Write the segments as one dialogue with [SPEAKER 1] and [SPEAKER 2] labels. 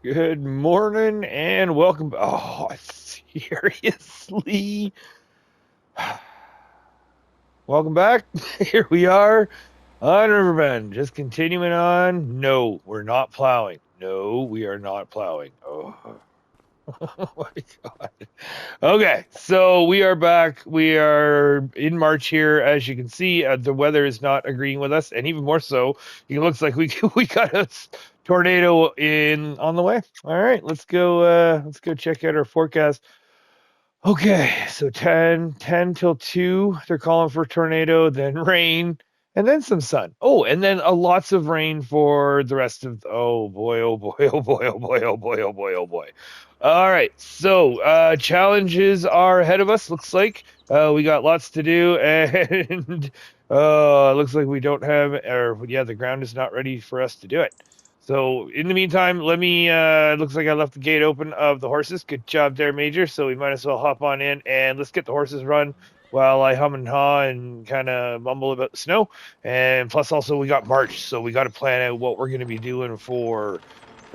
[SPEAKER 1] Good morning and welcome. Oh, seriously. Welcome back. Here we are on Riverbend. Just continuing on. No, we're not plowing. No, we are not plowing. Oh, oh my God. Okay, so we are back. We are in March here. As you can see, the weather is not agreeing with us, and even more so, it looks like we got a tornado in on the way. All right, let's go. Let's go check out our forecast. Okay, so 10 till 2, they're calling for tornado, then rain, and then some sun. Oh, and then lots of rain for the rest of, oh boy, oh boy, oh boy, oh boy, oh boy, oh boy, oh boy. All right, so challenges are ahead of us, looks like. We got lots to do, and it looks like we don't have, or yeah, the ground is not ready for us to do it. So in the meantime, let me, looks like I left the gate open of the horses. Good job there, Major. So we might as well hop on in and let's get the horses run while I hum and haw and kind of mumble about the snow. And plus also we got March, so we got to plan out what we're going to be doing for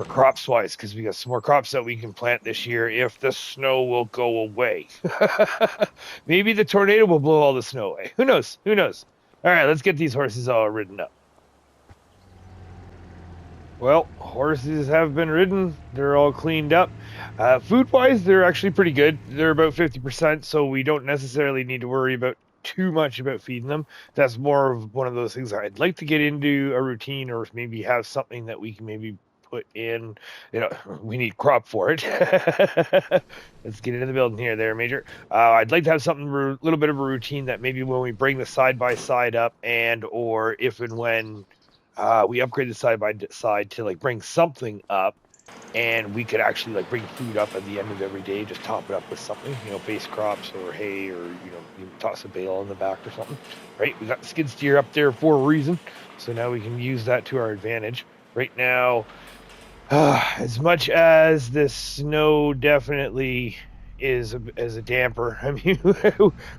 [SPEAKER 1] crops wise, because we got some more crops that we can plant this year if the snow will go away. Maybe the tornado will blow all the snow away. Who knows? Who knows? All right, let's get these horses all ridden up. Well, horses have been ridden. They're all cleaned up. Food-wise, they're actually pretty good. They're about 50%, so we don't necessarily need to worry about too much about feeding them. That's more of one of those things I'd like to get into a routine, or maybe have something that we can maybe put in. You know, we need crop for it. Let's get into the building here there, Major. I'd like to have something, a little bit of a routine that maybe when we bring the side-by-side up, and or if and when we upgraded side by side to like bring something up, and we could actually like bring food up at the end of every day, just top it up with something, you know, base crops or hay, or you know, you toss a bale in the back or something. Right, we got the skid steer up there for a reason, so now we can use that to our advantage. Right now, as much as the snow definitely is as a damper, I mean,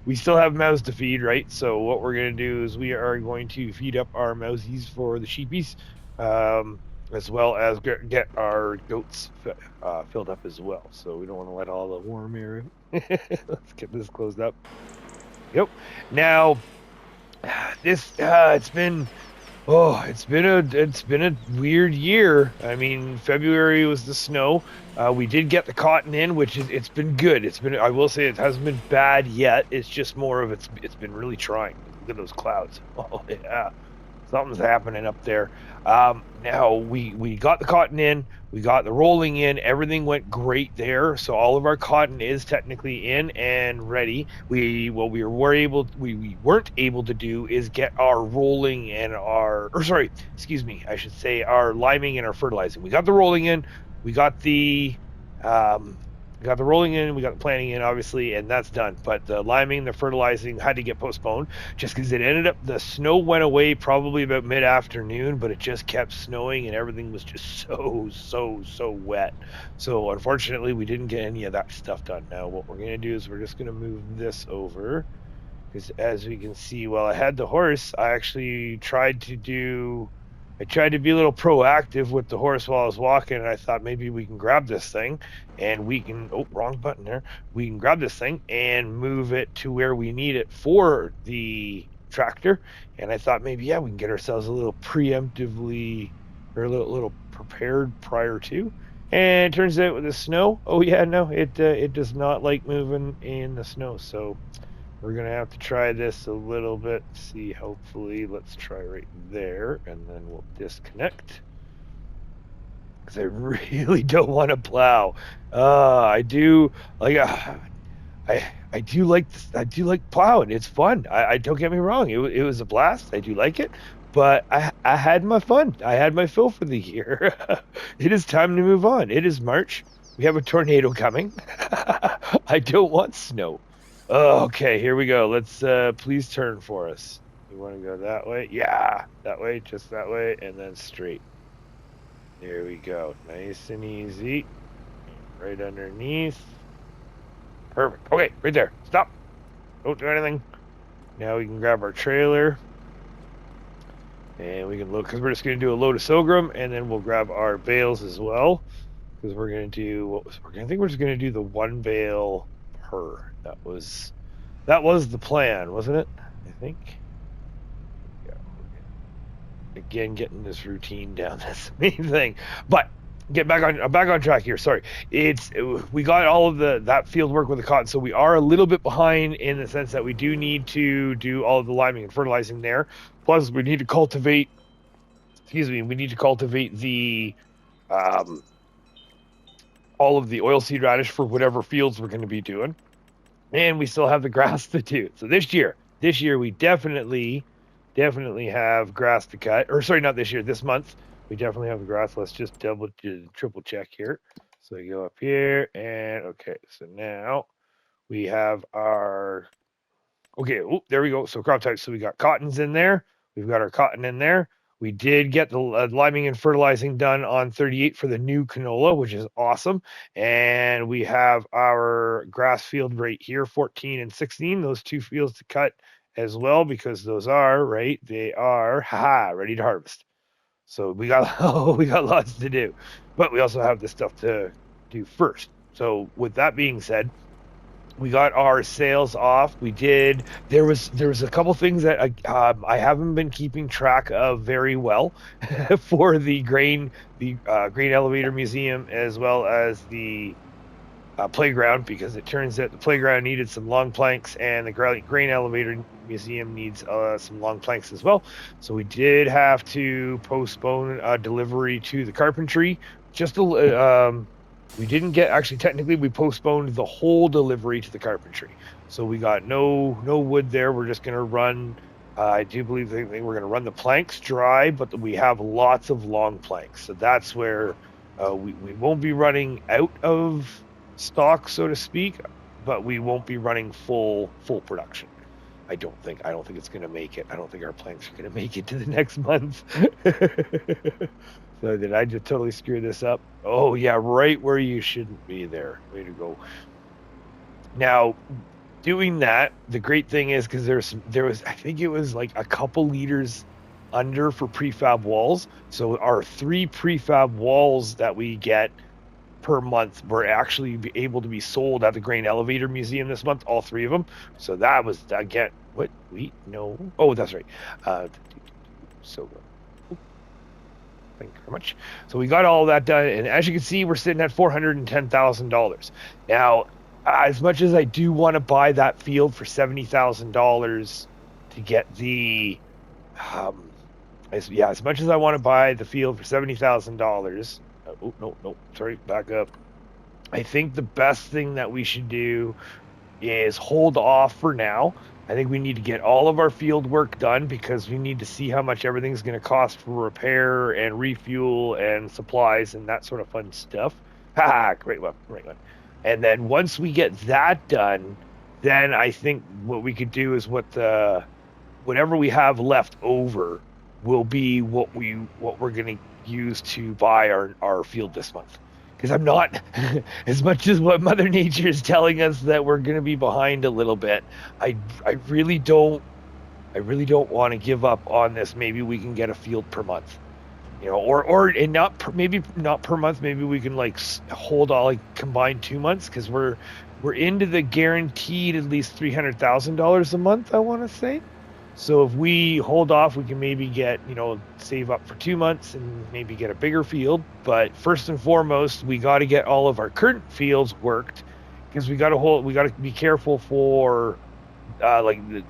[SPEAKER 1] we still have mouths to feed, right? So what we're going to do is we are going to feed up our mousies for the sheepies, as well as get our goats filled up as well. So we don't want to let all the warm air in. Let's get this closed up. Yep. Now, this it's been a weird year. I mean, February was the snow. We did get the cotton in, which it's been good. I will say it hasn't been bad yet. It's just more of it's been really trying. Look at those clouds. Oh yeah, something's happening up there. Now we got the cotton in, we got the rolling in, everything went great there. So all of our cotton is technically in and ready. We weren't able to do is get our rolling and I should say our liming and our fertilizing. We got the rolling in, we got the rolling in, we got the planting in, obviously, and that's done. But the liming, the fertilizing had to get postponed just because the snow went away probably about mid-afternoon, but it just kept snowing and everything was just so wet. So unfortunately, we didn't get any of that stuff done. Now what we're going to do is we're just going to move this over, because as we can see, while I had the horse, I actually tried to be a little proactive with the horse while I was walking, and I thought maybe we can grab this thing and we can, wrong button there. We can grab this thing and move it to where we need it for the tractor. And I thought maybe, we can get ourselves a little preemptively, or a little prepared prior to. And it turns out with the snow, it does not like moving in the snow. So we're going to have to try this a little bit. See, hopefully, let's try right there, and then we'll disconnect. Because I really don't want to plow. I do like plowing. It's fun. I don't get me wrong. It was a blast. I do like it. But I had my fun. I had my fill for the year. It is time to move on. It is March. We have a tornado coming. I don't want snow. Okay, here we go. Let's please turn for us. You want to go that way? Yeah, that way, just that way, and then straight. There we go. Nice and easy. Right underneath. Perfect. Okay, right there. Stop. Don't do anything. Now we can grab our trailer. And we can look, because we're just going to do a load of sorghum, and then we'll grab our bales as well. because we're gonna do I think we're just gonna do the 1 bale per. That was the plan, wasn't it? I think. Yeah. Again, getting this routine down. That's the main thing. But get back on track here. Sorry, we got all of that field work with the cotton, so we are a little bit behind in the sense that we do need to do all of the liming and fertilizing there. Plus, we need to cultivate. Excuse me. We need to cultivate the all of the oilseed radish for whatever fields we're going to be doing, and we still have the grass to do. So this year we definitely have grass to cut. Or sorry, not this year. This month we definitely have the grass. Let's just triple check here. So we go up here, and okay. So now we have our there we go. So crop types. So we got cottons in there. We've got our cotton in there. We did get the liming and fertilizing done on 38 for the new canola, which is awesome. And we have our grass field right here, 14 and 16. Those 2 fields to cut as well, because those are they are ready to harvest. So we got lots to do, but we also have this stuff to do first. So with that being said, we got our sales off. We did. There was a couple things that I haven't been keeping track of very well for the grain elevator museum, as well as the playground, because it turns out the playground needed some long planks, and the grain elevator museum needs some long planks as well. So we did have to postpone delivery to the carpentry. We didn't get, actually technically we postponed the whole delivery to the carpentry. So we got no wood there. We're just going to run, I do believe we're going to run the planks dry, but we have lots of long planks. So that's where we won't be running out of stock, so to speak, but we won't be running full production. I don't think it's going to make it. I don't think our planks are going to make it to the next month. So did I just totally screw this up? Oh yeah, right where you shouldn't be there. Way to go. Now, doing that, the great thing is, because there was I think it was like a couple liters under for prefab walls. So our 3 prefab walls that we get per month were actually able to be sold at the Grain Elevator Museum this month, all 3 of them. So that was, again, that's right. So thank you very much. So we got all that done, and as you can see, we're sitting at $410,000. Now, as much as I do want to buy that field for $70,000 to get the, as much as I want to buy the field for $70,000, sorry, back up. I think the best thing that we should do is hold off for now. I think we need to get all of our field work done, because we need to see how much everything's going to cost for repair and refuel and supplies and that sort of fun stuff. Great one. And then once we get that done, then I think what we could do is whatever we have left over will be what we're going to use to buy our field this month. Because I'm not, as much as what Mother Nature is telling us that we're going to be behind a little bit, I really don't want to give up on this. Maybe we can get a field per month, maybe not per month. Maybe we can hold all combined 2 months, because we're into the guaranteed at least $300,000 a month, I want to say. So if we hold off, we can maybe get, save up for 2 months and maybe get a bigger field. But first and foremost, we got to get all of our current fields worked, because we got to be careful for,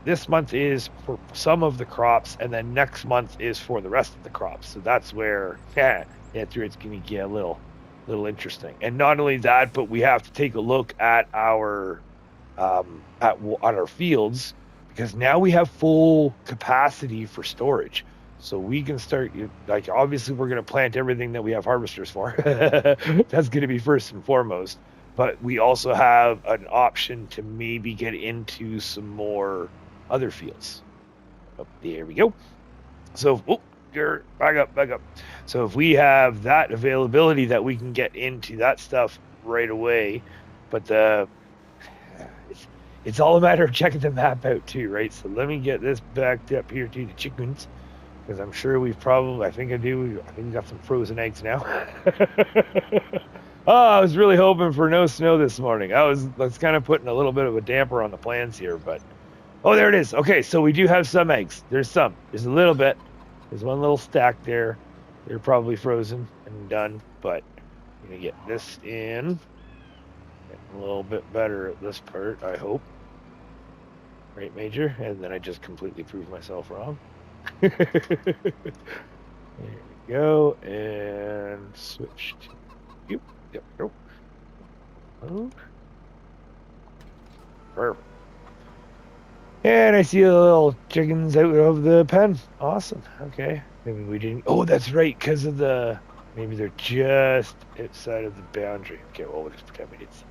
[SPEAKER 1] this month is for some of the crops, and then next month is for the rest of the crops. So that's where, it's going to get a little interesting. And not only that, but we have to take a look at our fields, because now we have full capacity for storage. So we can start, obviously we're going to plant everything that we have harvesters for. That's going to be first and foremost. But we also have an option to maybe get into some more other fields. Oh, there we go. So, back up. So if we have that availability, that we can get into that stuff right away. But it's all a matter of checking the map out too, right? So let me get this backed up here to the chickens, because I'm sure I think we got some frozen eggs now. I was really hoping for no snow this morning. That's kind of putting a little bit of a damper on the plans here, but oh, there it is. Okay, so we do have some eggs. There's a little bit. There's one little stack there. They're probably frozen and done, but I'm gonna get this in. Getting a little bit better at this part, I hope. Right, Major? And then I just completely proved myself wrong. There we go, and switch to you. Yep, go. Move. Perfect. And I see the little chickens out of the pen. Awesome. Okay. Maybe we didn't. Oh, that's right. Because of the. Maybe they're just outside of the boundary. Okay. Well, we'll just pretend we didn't see.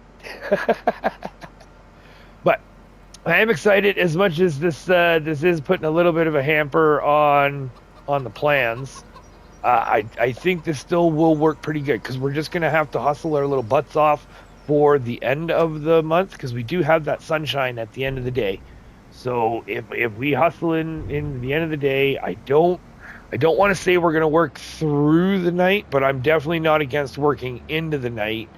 [SPEAKER 1] But I am excited as much as this is putting a little bit of a hamper on the plans. I think this still will work pretty good because we're just gonna have to hustle our little butts off for the end of the month because we do have that sunshine at the end of the day. So if we hustle in the end of the day, I don't want to say we're going to work through the night, but I'm definitely not against working into the night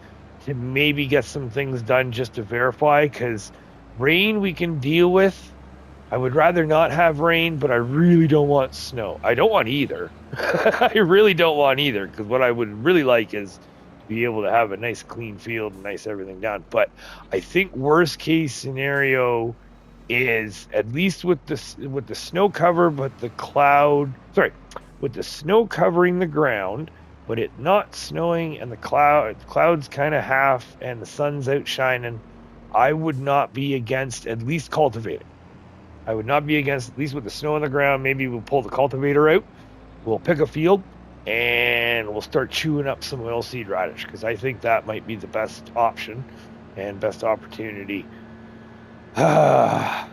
[SPEAKER 1] to maybe get some things done just to verify, because rain we can deal with. I would rather not have rain, but I really don't want snow. I don't want either. I really don't want either, because what I would really like is to be able to have a nice clean field and nice everything done. But I think worst case scenario is at least with the snow cover, but with the snow covering the ground, but it not snowing and the clouds kind of half and the sun's out shining, I would not be against at least cultivating. I would not be against, at least with the snow on the ground, maybe we'll pull the cultivator out, we'll pick a field, and we'll start chewing up some oilseed radish, because I think that might be the best option and best opportunity. Darn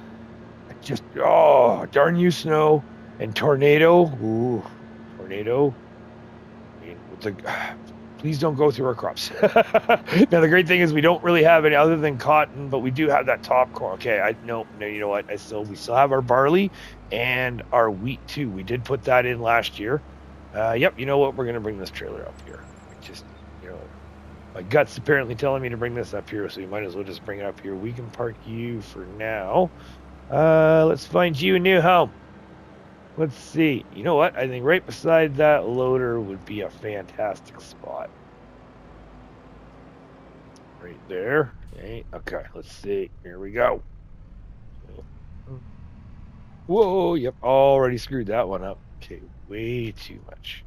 [SPEAKER 1] you, snow and tornado. Ooh, tornado. I mean, please don't go through our crops. Now, the great thing is we don't really have any other than cotton, but we do have that top corn. Okay, no, you know what? We still have our barley and our wheat too. We did put that in last year. Yep, you know what? We're going to bring this trailer up here. My gut's apparently telling me to bring this up here, so you might as well just bring it up here. We can park you for now. Let's find you a new home. Let's see. You know what? I think right beside that loader would be a fantastic spot. Right there. Okay, let's see. Here we go. Whoa, yep, already screwed that one up. Okay, way too much.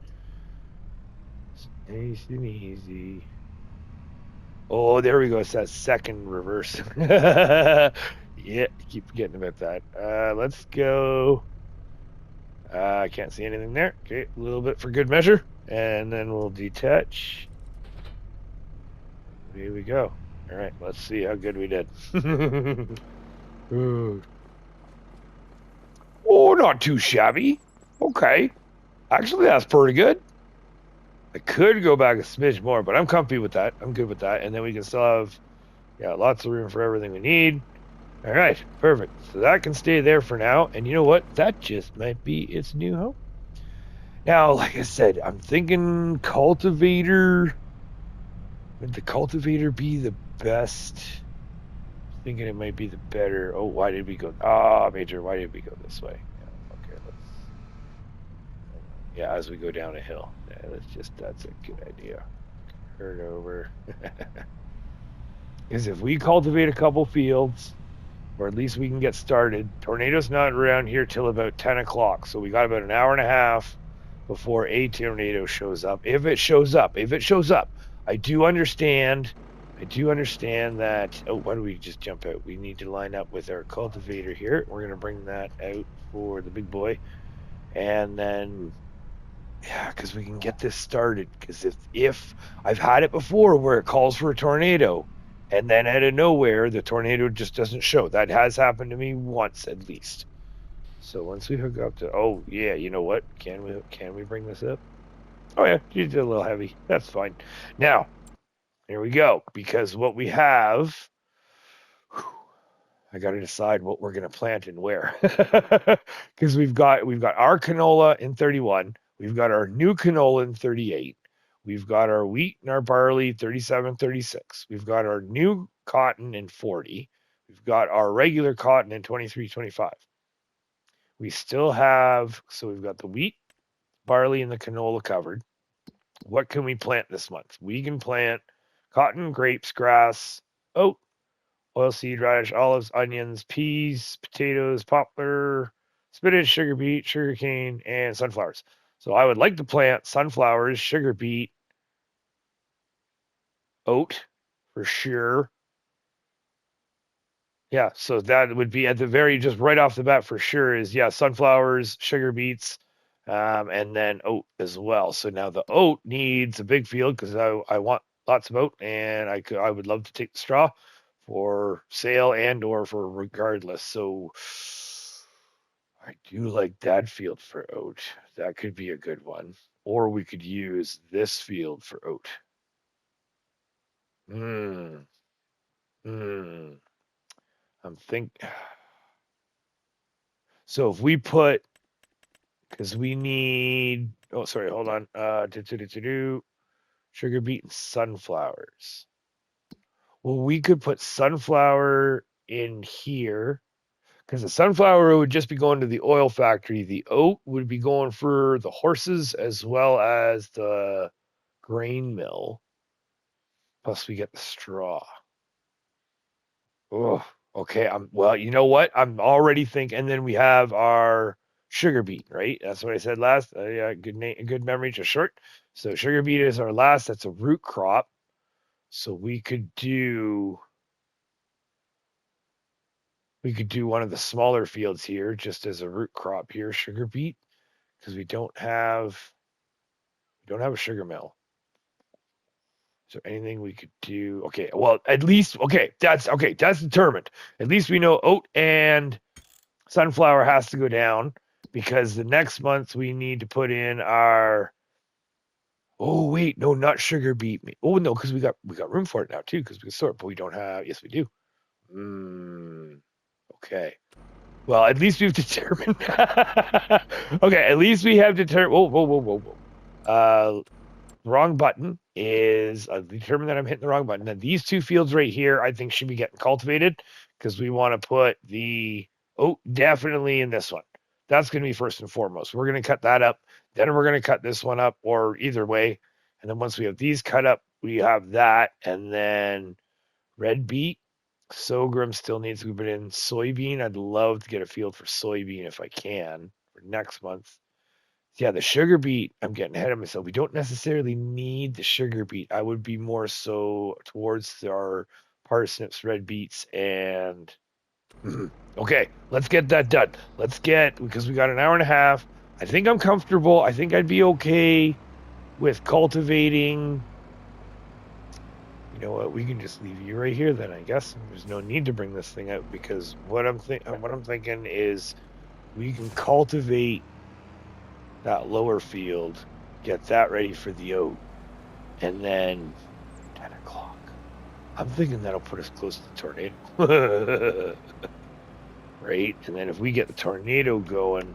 [SPEAKER 1] Nice and easy. Oh, there we go. It's that second reverse. Yeah, keep forgetting about that. Let's go. I can't see anything there. Okay, a little bit for good measure. And then we'll detach. Here we go. All right, let's see how good we did. Oh, not too shabby. Okay. Actually, that's pretty good. I could go back a smidge more, but I'm comfy with that. I'm good with that. And then we can still have, lots of room for everything we need. All right, perfect. So that can stay there for now. And you know what? That just might be its new home. Now, like I said, I'm thinking cultivator. Would the cultivator be the best? I'm thinking it might be the better. Oh, why did we go? Major, why did we go this way? Okay, as we go down a hill. That's a good idea. Turn over. Because if we cultivate a couple fields, or at least we can get started, tornado's not around here till about 10 o'clock. So we got about an hour and a half before a tornado shows up. If it shows up. I do understand that. Oh, why do we just jump out? We need to line up with our cultivator here. We're going to bring that out for the big boy. And then, because we can get this started. Because if I've had it before where it calls for a tornado, and then out of nowhere, the tornado just doesn't show. That has happened to me once at least. So once we hook up to, you know what? Can we bring this up? Oh yeah, you did a little heavy. That's fine. Now, here we go. Because what we have, I got to decide what we're going to plant and where. Because we've got our canola in 31. We've got our new canola in 38. We've got our wheat and our barley, 37, 36. We've got our new cotton in 40. We've got our regular cotton in 23, 25. We still have, so we've got the wheat, barley, and the canola covered. What can we plant this month? We can plant cotton, grapes, grass, oat, oilseed, radish, olives, onions, peas, potatoes, poplar, spinach, sugar beet, sugar cane, and sunflowers. So I would like to plant sunflowers, sugar beet, oat for sure. Yeah, so that would be at the very, just right off the bat for sure is, yeah, sunflowers, sugar beets, and then oat as well. So now the oat needs a big field because I want lots of oat, and I would love to take the straw for sale and or for regardless. So I do like that field for oat. That could be a good one. Or we could use this field for oat. Hmm. Hmm. I'm thinking. So if we put, because we need, oh, sorry, hold on. Sugar beet and sunflowers. Well, we could put sunflower in here because the sunflower would just be going to the oil factory. The oat would be going for the horses as well as the grain mill. Plus, we get the straw. Oh, okay. Well, you know what? I'm already thinking. And then we have our sugar beet, right? That's what I said last. Yeah, good memory, just short. So sugar beet is our last. That's a root crop. So we could do one of the smaller fields here, just as a root crop here, sugar beet, because we don't have a sugar mill. Is there anything we could do? Okay, well, at least that's determined. At least we know oat and sunflower has to go down because the next month we need to put in our. Oh wait, no, not sugar beet. Oh no, because we got room for it now too, because we can store it, but we don't have. Yes, we do. Okay. Well, at least we've determined. Okay, at least we have determined. Whoa. Wrong button is determined that I'm hitting the wrong button. Now, these two fields right here, I think, should be getting cultivated because we want to put the oat definitely in this one. That's going to be first and foremost. We're going to cut that up. Then we're going to cut this one up, or either way. And then once we have these cut up, we have that. And then red beet. Sorghum still needs to be put in. Soybean, I'd love to get a field for soybean if I can for next month. Yeah, the sugar beet, I'm getting ahead of myself. We don't necessarily need the sugar beet. I would be more so towards our parsnips, red beets, and okay, let's get that done. Because we got an hour and a half. I think I'm comfortable. I think I'd be okay with cultivating. You know what? We can just leave you right here then, I guess. There's no need to bring this thing out because what I'm thinking is we can cultivate that lower field, get that ready for the oat, and then 10 o'clock. I'm thinking that'll put us close to the tornado. Right? And then if we get the tornado going,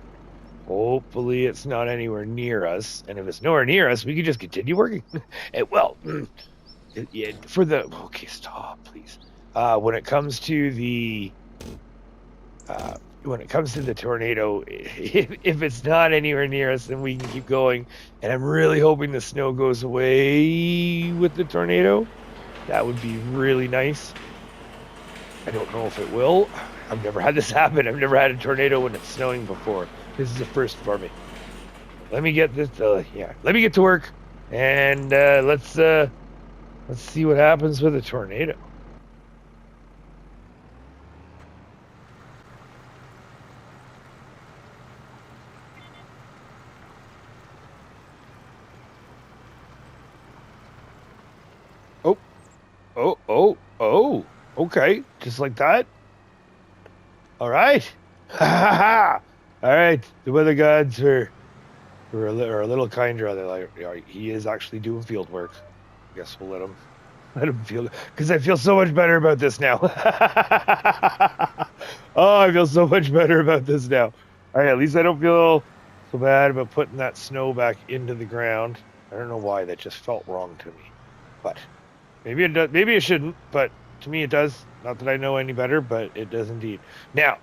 [SPEAKER 1] hopefully it's not anywhere near us. And if it's nowhere near us, we can just continue working. Okay, stop, please. When it comes to the tornado, if it's not anywhere near us, then we can keep going. And I'm really hoping the snow goes away with the tornado. That would be really nice. I don't know if it will. I've never had this happen. I've never had a tornado when it's snowing before. This is the first for me. Let me get this. Let me get to work, and let's see what happens with a tornado. Oh, okay. Just like that. All right. All right. The weather gods are a little kinder. They're like, he is actually doing field work. I guess we'll let him feel, because I feel so much better about this now. Oh, I feel so much better about this now. All right. At least I don't feel so bad about putting that snow back into the ground. I don't know why that just felt wrong to me, but maybe it does. Maybe it shouldn't, but to me it does. Not that I know any better, but it does indeed. Now,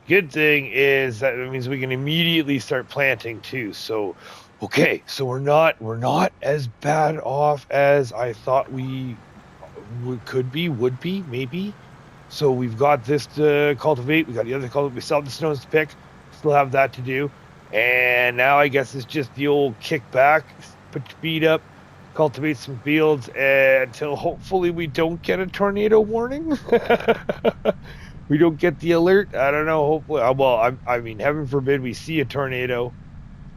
[SPEAKER 1] good thing is that it means we can immediately start planting too. So, okay, so we're not as bad off as I thought we would be, maybe. So we've got this to cultivate. We got the other cultivate. We still have the snows to pick. Still have that to do. And now I guess it's just the old kick back, put your feet up, cultivate some fields until hopefully we don't get a tornado warning. We don't get the alert. I don't know. Hopefully, well, I mean, heaven forbid we see a tornado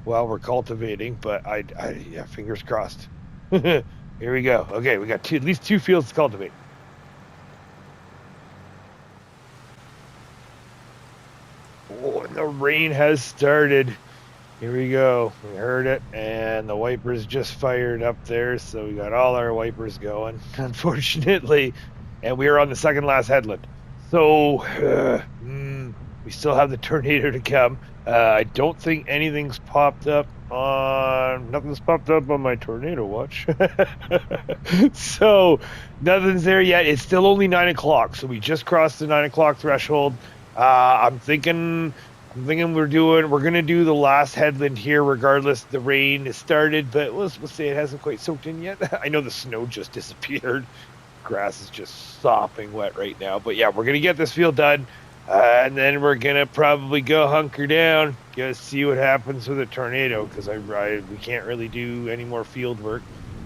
[SPEAKER 1] while we're cultivating. But yeah, fingers crossed. Here we go. Okay, we got at least 2 fields to cultivate. Oh, and the rain has started. Here we go. We heard it, and the wipers just fired up there, so we got all our wipers going, unfortunately. And we are on the second last headland. So, we still have the tornado to come. I don't think anything's popped up nothing's popped up on my tornado watch. So, nothing's there yet. It's still only 9 o'clock, so we just crossed the 9 o'clock threshold. I'm thinking we're gonna do the last headland here regardless. The rain has started, but let's say it hasn't quite soaked in yet. I know the snow just disappeared. Grass is just sopping wet right now, but yeah, we're gonna get this field done, and then we're gonna probably go hunker down, just see what happens with a tornado, because we can't really do any more field work.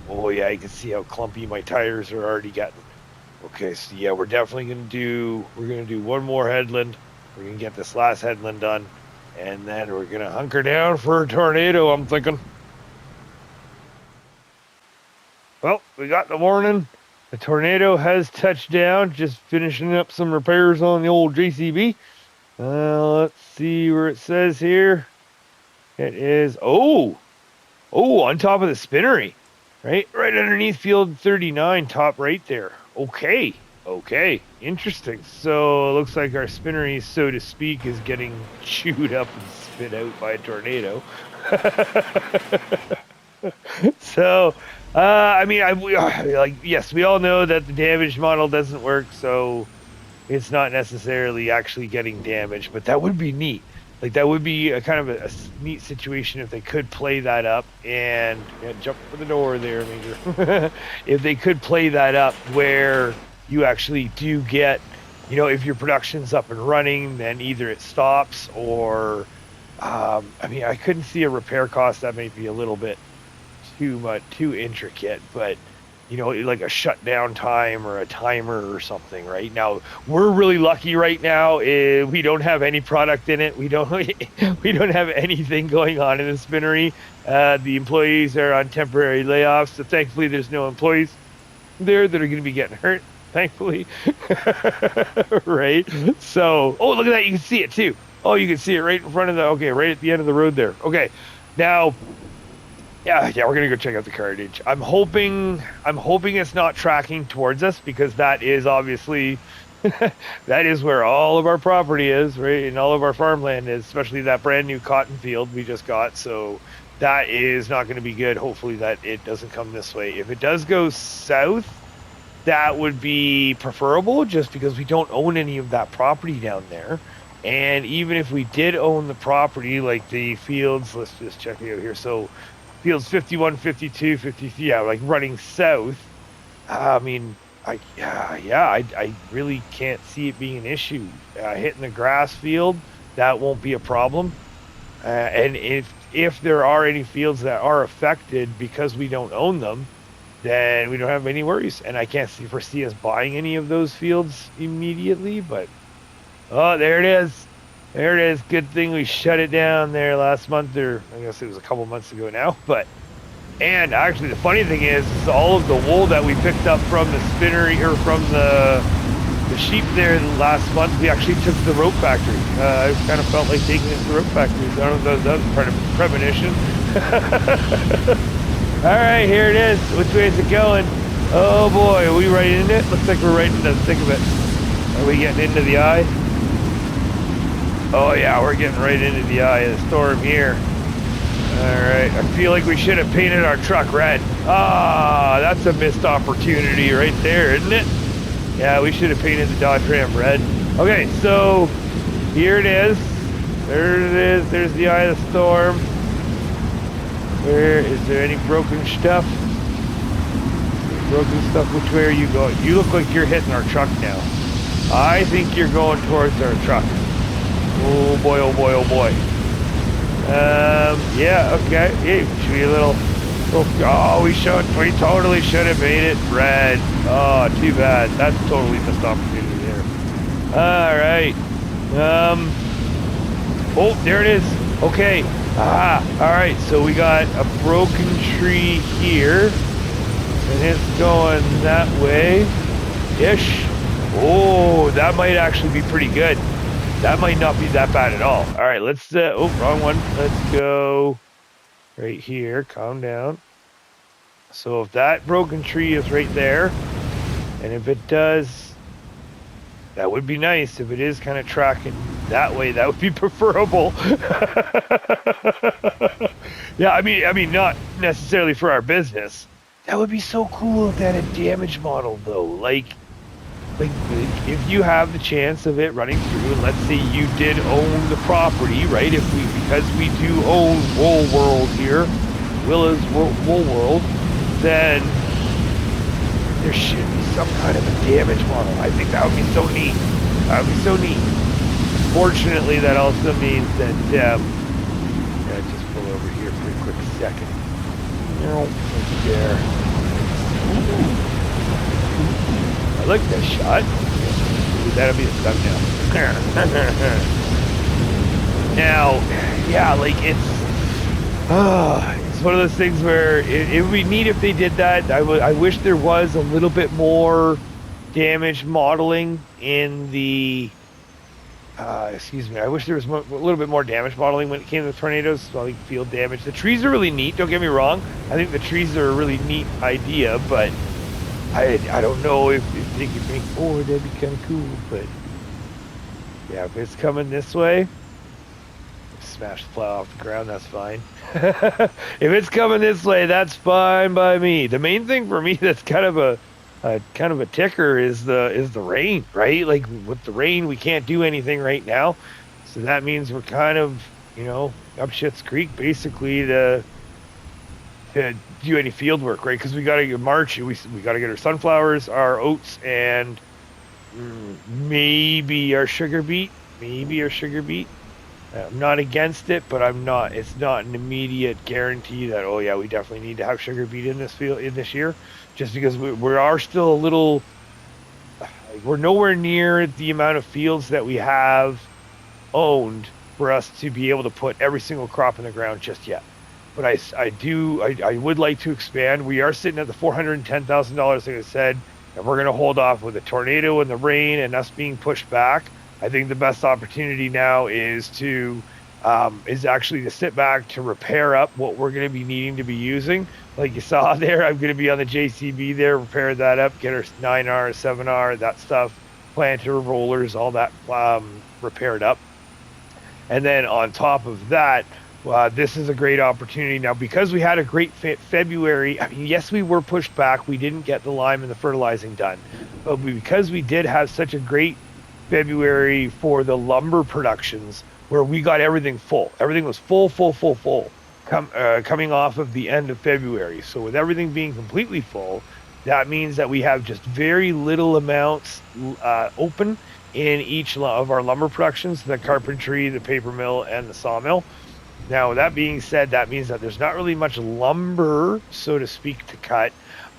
[SPEAKER 1] Oh yeah, you can see how clumpy my tires are already getting. Okay, so yeah, we're definitely gonna do one more headland. We're gonna get this last headland done, and then we're gonna hunker down for a tornado, I'm thinking. Well, we got the warning. The tornado has touched down, just finishing up some repairs on the old JCB. Let's see where it says here. It is, on top of the spinnery, right underneath field 39, top right there. Okay, interesting. So it looks like our spinnery, so to speak, is getting chewed up and spit out by a tornado. So, yes, we all know that the damage model doesn't work, so it's not necessarily actually getting damaged, but that would be neat. Like, that would be a kind of a neat situation if they could play that up and jump for the door there, Major. If they could play that up where you actually do get, if your production's up and running, then either it stops or, I couldn't see a repair cost that might be a little bit too intricate, but like a shutdown time or a timer or something. Right now we're really lucky right now. We don't have any product in it. We don't have anything going on in the spinnery. The employees are on temporary layoffs, so thankfully there's no employees there that are going to be getting hurt, thankfully. Right, so look at that, you can see it too. You can see it right in front of right at the end of the road there. Okay, now Yeah, we're gonna go check out the cartage. I'm hoping it's not tracking towards us, because that is obviously that is where all of our property is, right? And all of our farmland is, especially that brand new cotton field we just got. So that is not going to be good. Hopefully that it doesn't come this way. If it does go south, that would be preferable, just because we don't own any of that property down there. And even if we did own the property, like the fields, let's just check it out here. So fields 51, 52, 53, like running south. I really can't see it being an issue. Hitting the grass field, that won't be a problem. And if there are any fields that are affected because we don't own them, then we don't have any worries. And I can't foresee us buying any of those fields immediately. But there it is. There it is. Good thing we shut it down there last month, or I guess it was a couple months ago now. And actually, the funny thing is all of the wool that we picked up from the spinnery, or from the sheep there last month, we actually took to the rope factory. I kind of felt like taking it to the rope factory. I don't know if that was part of premonition. All right, here it is. Which way is it going? Oh boy, are we right in it? Looks like we're right into the thick of it. Are we getting into the eye? Oh yeah, we're getting right into the eye of the storm here. Alright, I feel like we should have painted our truck red. Ah, that's a missed opportunity right there, isn't it? Yeah, we should have painted the Dodge Ram red. Okay, so here it is. There it is. There's the eye of the storm. Where is there any broken stuff? Broken stuff, which way are you going? You look like you're hitting our truck now. I think you're going towards our truck. Oh boy, oh boy, oh boy. Yeah, okay. Hey, should be a little, oh, we totally should have made it red. Oh, too bad. That's totally missed opportunity there. All right. Oh, there it is. Okay. Ah, all right. So we got a broken tree here, and it's going that way-ish. Oh, that might actually be pretty good. That might not be that bad at all. All right, let's, oh, wrong one. Let's go right here. Calm down. So if that broken tree is right there, and if it does, that would be nice. If it is kind of tracking that way, that would be preferable. Yeah, I mean, not necessarily for our business. That would be so cool if that had a damage model, though. Like if you have the chance of it running through, and let's say you did own the property, right? Because we do own Wool World here, Willa's Wool World, then there should be some kind of a damage model. I think that would be so neat. That would be so neat. Fortunately, that also means that, yeah, just pull over here for a quick second. Right there. Ooh. I like that shot. That'll be a thumbnail. Now, yeah, like it's one of those things where it would be neat if they did that. I wish there was a little bit more damage modeling in the, excuse me, I wish there was a little bit more damage modeling when it came to the tornadoes, like field damage. The trees are really neat, don't get me wrong. I think the trees are a really neat idea, but I don't know if they could make more. That'd be kind of cool, but yeah, if it's coming this way, smash the plow off the ground, that's fine. If it's coming this way, that's fine by me. The main thing for me that's kind of a ticker is the rain, right? Like with the rain, we can't do anything right now, so that means we're kind of, up Schitt's Creek basically to do any field work, right? Because we got to March, we got to get our sunflowers, our oats, and maybe our sugar beet. I'm not against it, but it's not an immediate guarantee that, oh yeah, we definitely need to have sugar beet in this field in this year, just because we are still a little, we're nowhere near the amount of fields that we have owned for us to be able to put every single crop in the ground just yet. But I would like to expand. We are sitting at the $410,000, like I said, and we're going to hold off with the tornado and the rain and us being pushed back. I think the best opportunity now is actually to sit back to repair up what we're going to be needing to be using. Like you saw there, I'm going to be on the JCB there, repair that up, get our 9R, 7R, that stuff, planter, rollers, all that repaired up. And then on top of that, this is a great opportunity now because we had a great February. I mean, yes, we were pushed back. We didn't get the lime and the fertilizing done, but because we did have such a great February for the lumber productions, where we got everything full. Everything was full, coming off of the end of February. So with everything being completely full, that means that we have just very little amounts open in each of our lumber productions: the carpentry, the paper mill, and the sawmill. Now, with that being said, that means that there's not really much lumber, so to speak, to cut,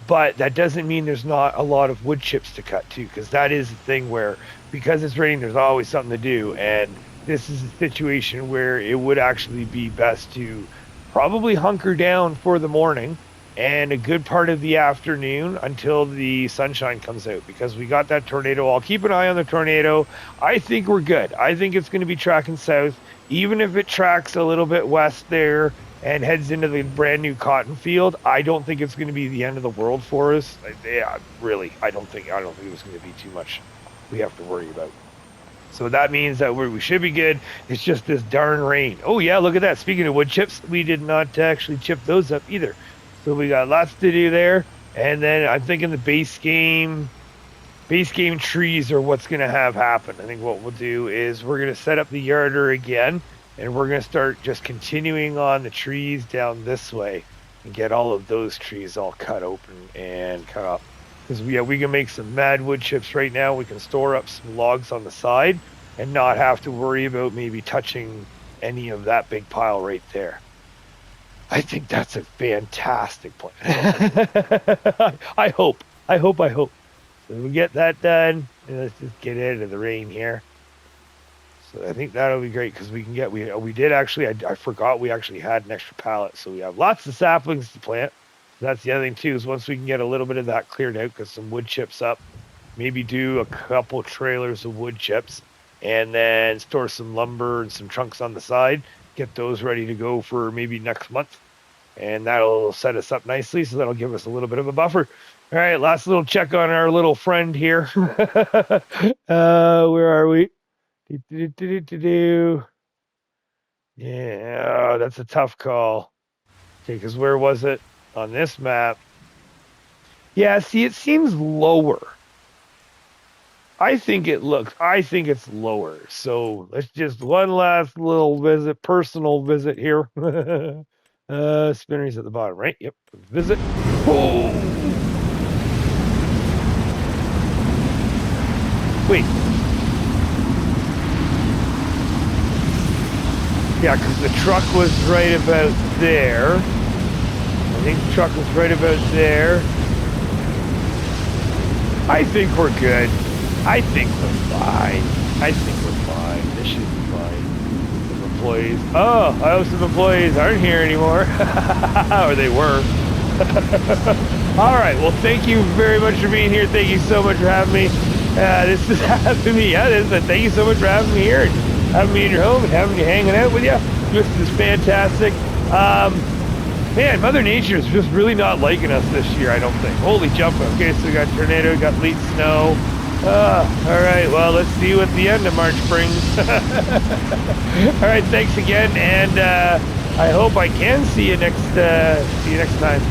[SPEAKER 1] but that doesn't mean there's not a lot of wood chips to cut too, because that is the thing where, because it's raining, there's always something to do, and this is a situation where it would actually be best to probably hunker down for the morning and a good part of the afternoon until the sunshine comes out, because we got that tornado. I'll keep an eye on the tornado. I think we're good. I think it's going to be tracking south. Even if it tracks a little bit west there and heads into the brand new cotton field, I don't think it's going to be the end of the world for us. Yeah, really, I don't think it's going to be too much we have to worry about. So that means that we should be good. It's just this darn rain. Oh yeah, look at that. Speaking of wood chips, we did not actually chip those up either. So we got lots to do there. And then I'm thinking the base game trees are what's going to have happen. I think what we'll do is we're going to set up the yarder again, and we're going to start just continuing on the trees down this way and get all of those trees all cut open and cut up. Because we can make some mad wood chips right now. We can store up some logs on the side and not have to worry about maybe touching any of that big pile right there. I think that's a fantastic plan. I hope. So we get that done. And let's just get into the rain here. So I think that'll be great because we can get, we did actually, I forgot we actually had an extra pallet. So we have lots of saplings to plant. That's the other thing too, is once we can get a little bit of that cleared out, because some wood chips up, maybe do a couple trailers of wood chips, and then store some lumber and some trunks on the side, get those ready to go for maybe next month. And that'll set us up nicely, so that'll give us a little bit of a buffer. All right, last little check on our little friend here. Where are we? Yeah, that's a tough call. Okay, because where was it? On this map. Yeah, see, it seems lower. I think it's lower. So let's just one last little personal visit here. Spinnery's at the bottom, right? Yep. Visit. Oh! Wait. Yeah, because the truck was right about there. I think the truck was right about there. I think we're good. I think we're fine. This should be fine. Some employees. Oh, I hope some employees aren't here anymore. Or they were. All right. Well, thank you very much for being here. Thank you so much for having me. This is having me. Yeah, this is. But thank you so much for having me here and having me in your home and having me hanging out with you. This is fantastic. Man, Mother Nature is just really not liking us this year, I don't think. Holy jump. Okay, so we got tornado, we got late snow. All right, well, let's see what the end of March brings. All right, thanks again, and I hope I can see you next time.